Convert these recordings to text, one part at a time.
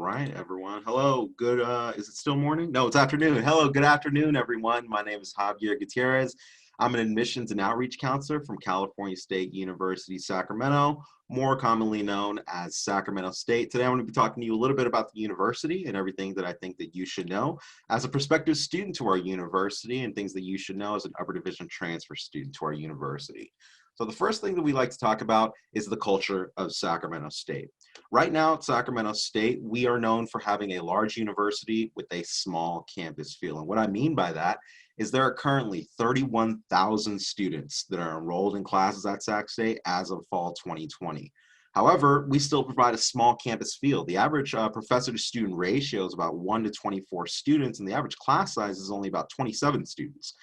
right, everyone. Hello, good, is it still morning? No, it's afternoon. Hello, good afternoon, everyone. My name is Javier Gutierrez. I'm an admissions and outreach counselor from California State University, Sacramento, more commonly known as Sacramento State. Today, I'm going to be talking to you a little bit about the university and everything that I think that you should know as a prospective student to our university and things that you should know as an upper division transfer student to our university. So the first thing that we like to talk about is the culture of Sacramento State. Right now at Sacramento State, we are known for having a large university with a small campus feel. And what I mean by that is there are currently 31,000 students that are enrolled in classes at Sac State as of fall 2020. However, we still provide a small campus feel. The average professor to student ratio is about 1 to 24 students, and the average class size is only about 27 students.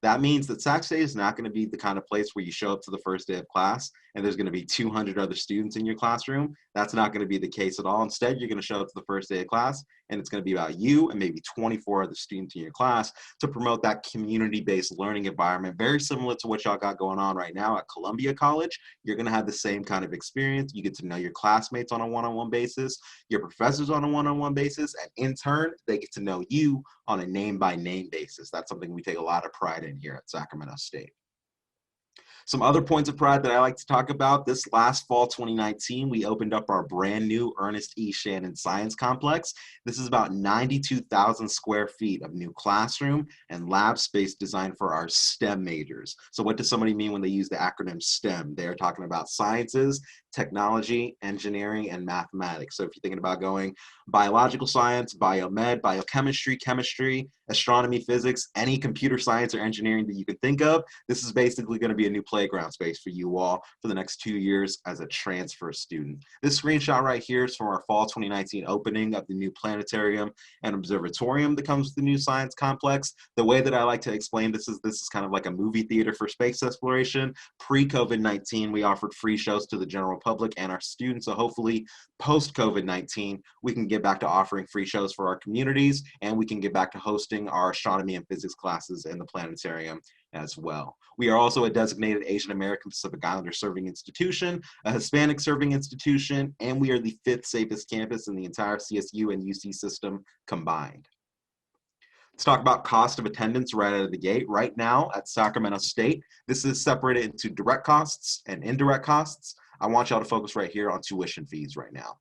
That means that Sac State is not going to be the kind of place where you show up to the first day of class and there's going to be 200 other students in your classroom. That's not going to be the case at all. Instead, you're going to show up to the first day of class and it's going to be about you and maybe 24 other students in your class to promote that community-based learning environment, very similar to what y'all got going on right now at Columbia College. You're going to have the same kind of experience. You get to know your classmates on a one-on-one basis, your professors on a one-on-one basis, and in turn, they get to know you on a name-by-name basis. That's something we take a lot of pride in here at Sacramento State. Some other points of pride that I like to talk about: this last fall 2019, we opened up our brand new Ernest E. Shannon Science Complex. This is about 92,000 square feet of new classroom and lab space designed for our STEM majors. So what does somebody mean when they use the acronym STEM? They're talking about sciences, technology, engineering, and mathematics. So if you're thinking about going biological science, biomed, biochemistry, chemistry, astronomy, physics, any computer science or engineering that you can think of, this is basically going to be a new playground space for you all for the next 2 years as a transfer student. This screenshot right here is from our fall 2019 opening of the new planetarium and observatorium that comes with the new science complex. The way that I like to explain this is kind of like a movie theater for space exploration. Pre-COVID-19, we offered free shows to the general public and our students. So hopefully post-COVID-19, we can get back to offering free shows for our communities, and we can get back to hosting our astronomy and physics classes in the planetarium as well. We are also a designated Asian American Pacific Islander serving institution, a Hispanic serving institution, and we are the 5th safest campus in the entire CSU and UC system combined. Let's talk about cost of attendance right out of the gate. Right now at Sacramento State, this is separated into direct costs and indirect costs. I want y'all to focus right here on tuition fees right now.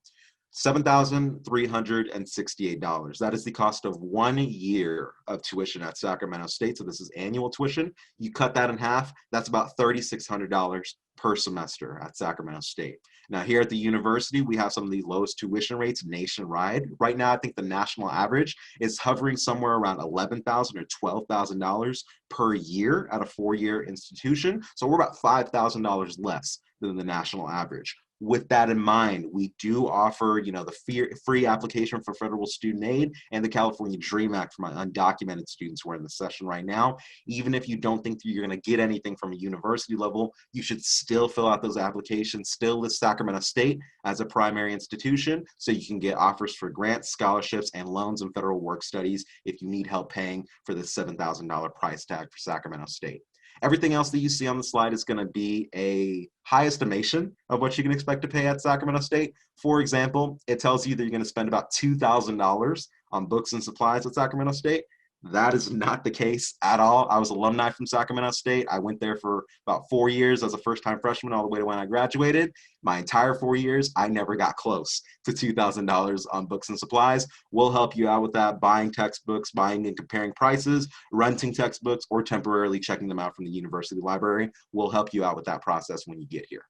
$7,368. That is the cost of 1 year of tuition at Sacramento State. So this is annual tuition. You cut that in half, that's about $3,600 per semester at Sacramento State. Now here at the university, we have some of the lowest tuition rates nationwide. Right now, I think the national average is hovering somewhere around $11,000 or $12,000 per year at a 4-year institution. So we're about $5,000 less than the national average. With that in mind, we do offer, the free application for federal student aid and the California DREAM Act for my undocumented students who are in the session right now. Even if you don't think that you're going to get anything from a university level, you should still fill out those applications, still list Sacramento State as a primary institution so you can get offers for grants, scholarships, and loans in federal work studies if you need help paying for the $7,000 price tag for Sacramento State. Everything else that you see on the slide is going to be a high estimation of what you can expect to pay at Sacramento State. For example, it tells you that you're going to spend about $2,000 on books and supplies at Sacramento State. That is not the case at all. I was alumni from Sacramento State. I went there for about 4 years as a first-time freshman all the way to when I graduated. My entire 4 years, I never got close to $2,000 on books and supplies. We'll help you out with that, buying textbooks, buying and comparing prices, renting textbooks, or temporarily checking them out from the university library. We'll help you out with that process when you get here.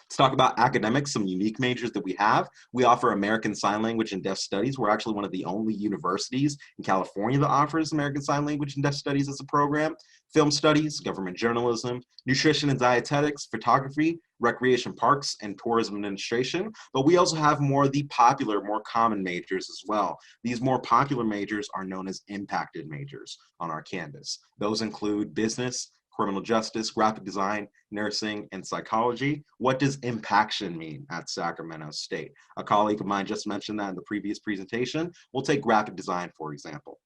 Let's talk about academics, some unique majors that we have. We offer American Sign Language and Deaf Studies. We're actually one of the only universities in California that offers American Sign Language and Deaf Studies as a program. Film Studies, Government Journalism, Nutrition and Dietetics, Photography, Recreation Parks, and Tourism Administration. But we also have more of the popular, more common majors as well. These more popular majors are known as impacted majors on our campus. Those include business, criminal justice, graphic design, nursing, and psychology. What does impaction mean at Sacramento State? A colleague of mine just mentioned that in the previous presentation. We'll take graphic design, for example.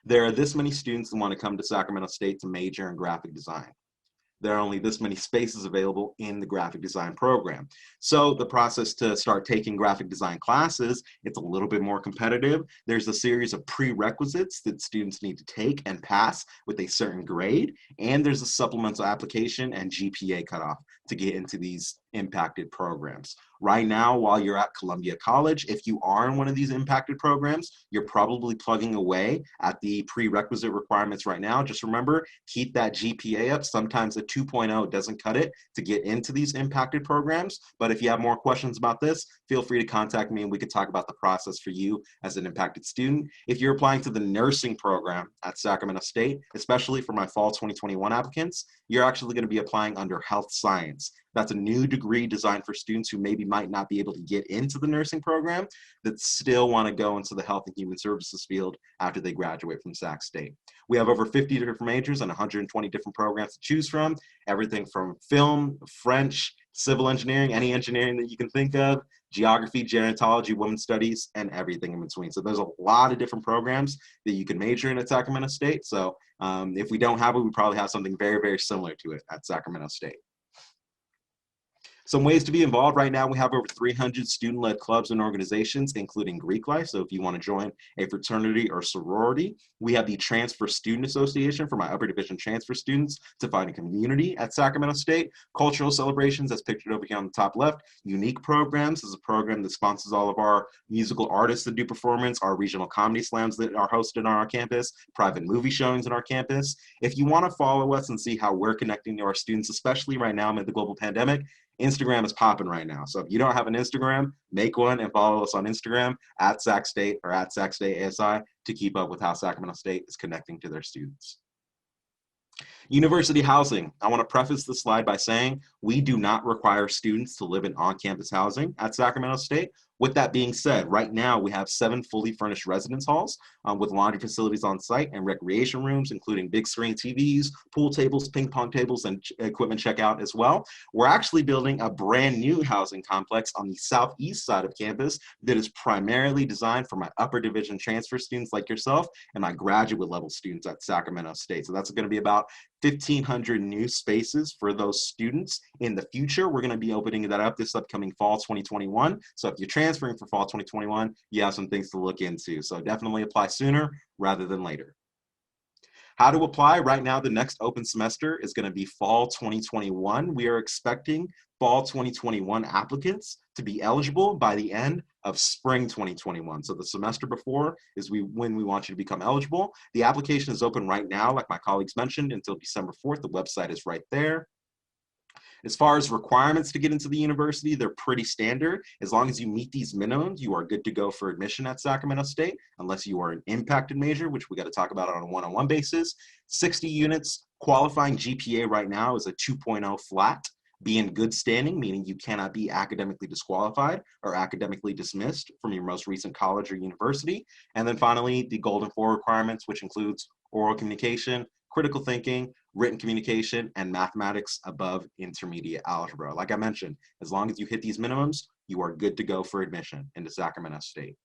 There are this many students that want to come to Sacramento State to major in graphic design. there are only this many spaces available in the graphic design program. So the process to start taking graphic design classes, it's a little bit more competitive. There's a series of prerequisites that students need to take and pass with a certain grade, and there's a supplemental application and GPA cutoff to get into these impacted programs. Right now, while you're at Columbia College, if you are in one of these impacted programs, you're probably plugging away at the prerequisite requirements right now. Just remember, keep that GPA up. Sometimes a 2.0 doesn't cut it to get into these impacted programs. But if you have more questions about this, feel free to contact me and we can talk about the process for you as an impacted student. If you're applying to the nursing program at Sacramento State, especially for my fall 2021 applicants, you're actually going to be applying under health science. That's a new degree designed for students who maybe might not be able to get into the nursing program that still want to go into the health and human services field after they graduate from Sac State. We have over 50 different majors and 120 different programs to choose from, everything from film, French, civil engineering, any engineering that you can think of, geography, gerontology, women's studies, and everything in between. So there's a lot of different programs that you can major in at Sacramento State. So if we don't have it, we probably have something very, very similar to it at Sacramento State. Some ways to be involved right now, we have over 300 student-led clubs and organizations, including Greek life. So if you want to join a fraternity or sorority, we have the Transfer Student Association for my upper division transfer students to find a community at Sacramento State. Cultural celebrations, as pictured over here on the top left. Unique Programs is a program that sponsors all of our musical artists that do performance, our regional comedy slams that are hosted on our campus, private movie showings on our campus. If you want to follow us and see how we're connecting to our students, especially right now amid the global pandemic, Instagram is popping right now. So if you don't have an Instagram, make one and follow us on Instagram at Sac State or at Sac State ASI to keep up with how Sacramento State is connecting to their students. University housing. I want to preface this slide by saying we do not require students to live in on-campus housing at Sacramento State. With that being said, right now we have 7 fully furnished residence halls with laundry facilities on site and recreation rooms, including big screen TVs, pool tables, ping pong tables, and equipment checkout as well. We're actually building a brand new housing complex on the southeast side of campus that is primarily designed for my upper division transfer students like yourself and my graduate level students at Sacramento State. So that's going to be about 1,500 new spaces for those students in the future. We're going to be opening that up this upcoming fall 2021. So if you're transferring for fall 2021, you have some things to look into. So definitely apply sooner rather than later. How to apply? Right now, the next open semester is going to be fall 2021. We are expecting fall 2021 applicants to be eligible by the end of spring 2021. So the semester before is when we want you to become eligible. The application is open right now, like my colleagues mentioned, until December 4th. The website is right there. As far as requirements to get into the university, they're pretty standard. As long as you meet these minimums, you are good to go for admission at Sacramento State, unless you are an impacted major, which we got to talk about on a one-on-one basis. 60 units, qualifying GPA right now is a 2.0 flat. Be in good standing, meaning you cannot be academically disqualified or academically dismissed from your most recent college or university. And then finally, the Golden 4 requirements, which includes oral communication, critical thinking, written communication, and mathematics above intermediate algebra. Like I mentioned, as long as you hit these minimums, you are good to go for admission into Sacramento State.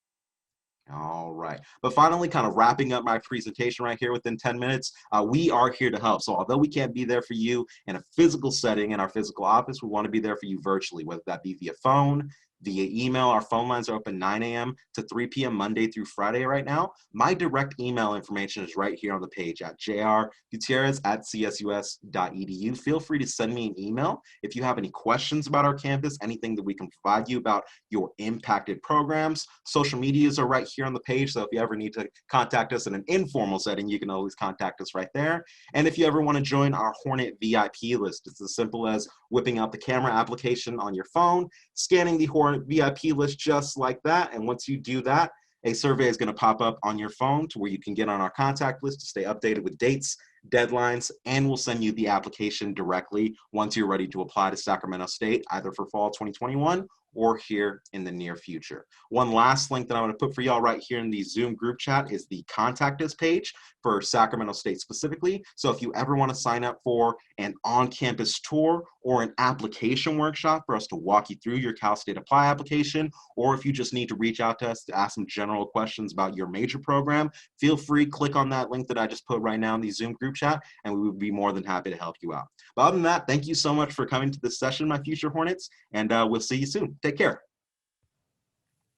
All right, but finally, kind of wrapping up my presentation right here within 10 minutes, we are here to help. So although we can't be there for you in a physical setting in our physical office, we want to be there for you virtually, whether that be via phone, via email. Our phone lines are open 9 a.m. to 3 p.m. Monday through Friday right now. My direct email information is right here on the page at jrgutierrez@csus.edu. Feel free to send me an email if you have any questions about our campus, anything that we can provide you about your impacted programs. Social medias are right here on the page, so if you ever need to contact us in an informal setting, you can always contact us right there. And if you ever want to join our Hornet VIP list, it's as simple as whipping out the camera application on your phone, scanning the Hornet VIP list just like that. And once you do that, a survey is going to pop up on your phone to where you can get on our contact list to stay updated with dates, deadlines, and we'll send you the application directly once you're ready to apply to Sacramento State, either for fall 2021 or here in the near future. One last link that I'm going to put for y'all right here in the Zoom group chat is the Contact Us page for Sacramento State specifically. So if you ever want to sign up for an on-campus tour or an application workshop for us to walk you through your Cal State Apply application, or if you just need to reach out to us to ask some general questions about your major program, feel free, click on that link that I just put right now in the Zoom group chat, and we would be more than happy to help you out. But other than that, thank you so much for coming to this session, my future Hornets, and we'll see you soon. Take care.